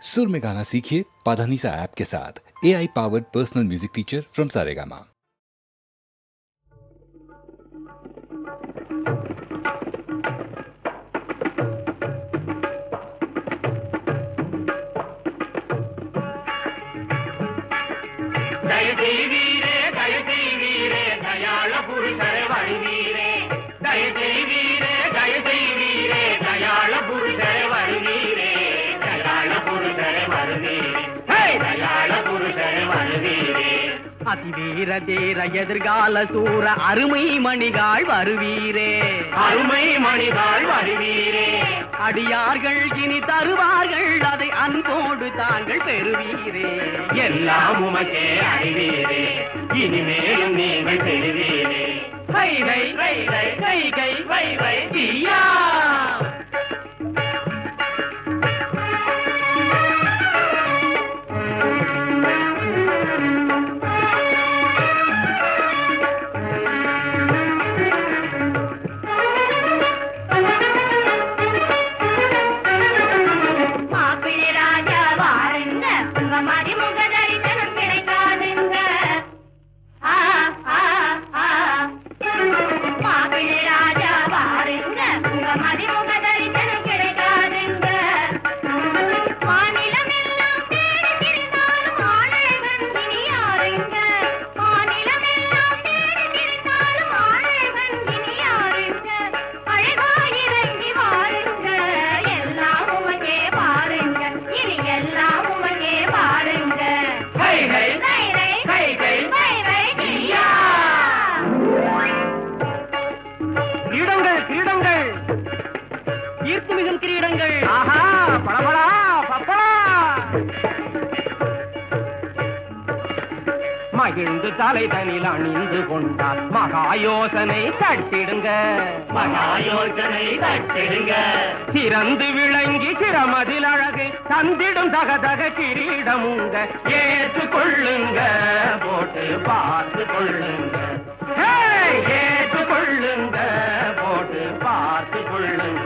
सुर में गाना सीखिए पाधानीसा ऐप के साथ। AI powered personal music teacher from Saregama. जय देवी रे दयाल पुरुषर वरुणी रे जय देवी रे दयाल पुरुषर वरुणी रे दयाल पुरुषर वरुणी रे हे दयाल पुरुषर वरुणी रे அதிவீர தேர எதிர்கால சூர அருமை மணிகாள் வருவீரே அருமை மணிகாள் வருவீரே அடியார்கள் இனி தருவார்கள் அதை அன்போடு தாங்கள் பெறுவீரே எல்லாம் உமக்கே அறிவீரே இனிமேலும் நீங்கள் பெறுவீரே கை கை கை கை கை கை வை வை தீயா மகிழ்ந்து தலைதனில் அணிந்து கொண்டார் மகாயோசனை தட்டிடுங்க மகாயோசனை தட்டிடுங்க சிறந்து விளங்கி சிரமதில் அழகு தந்திடும் தகதக கிரீடமுங்க ஏற்று கொள்ளுங்க போட்டு பார்த்து கொள்ளுங்க ஏற்று கொள்ளுங்க போட்டு பார்த்து கொள்ளுங்க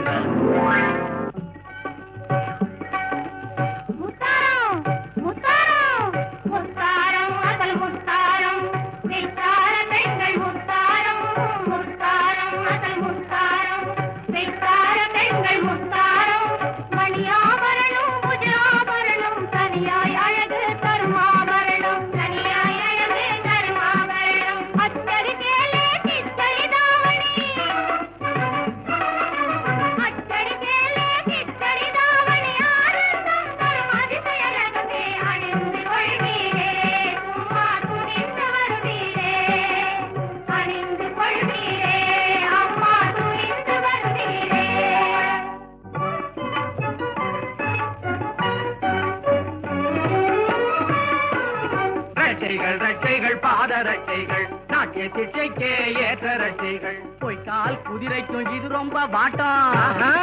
ரட்சைகள் பாத ரட்சைகள் நாட்டிய சிற்றைக்கே ஏற்ற ரட்சைகள் பொய்க்கால் குதிரைக்கும் இது ரொம்ப வாட்டம்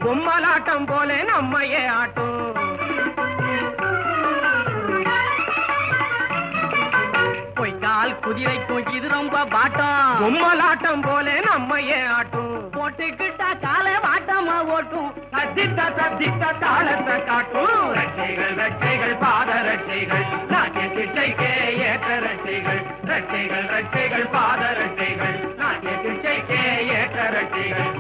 பொம்மலாட்டம் போல நம்மையே ஆட்டும் பொய்க்கால் குதிரைக்கும் இது ரொம்ப வாட்டம் பொம்மலாட்டம் போல நம்மையே ஆட்டும் போட்டுக்கிட்டா கால வாட்டமா ஓட்டும் சத்தித்த தாளத்தை காட்டும் ரட்சைகள் பாத ரட்சைகள் நாட்டிய சிற்றைக்கே ஏற்ற ரட்சைகள் ரட்சைகள் பாத ரட்சைகள் நாட்டிய சிற்றைக்கே ஏற்ற ரட்சைகள்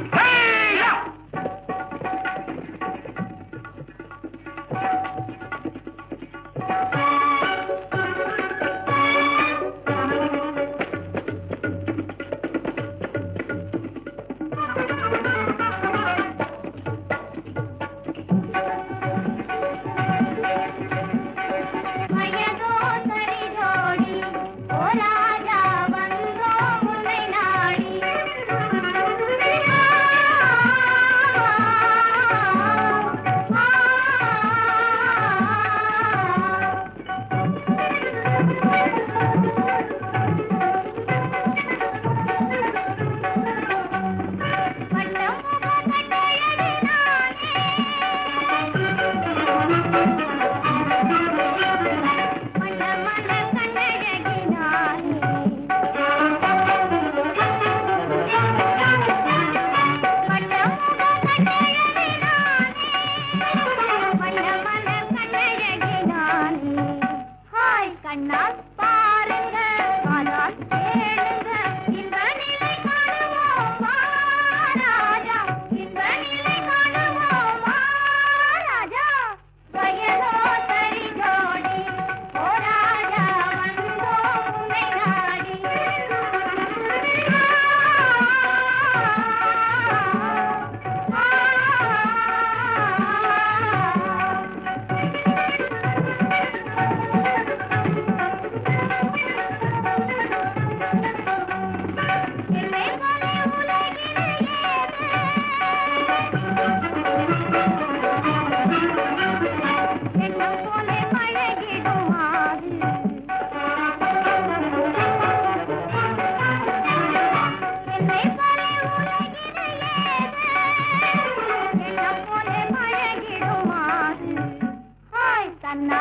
அண்ணா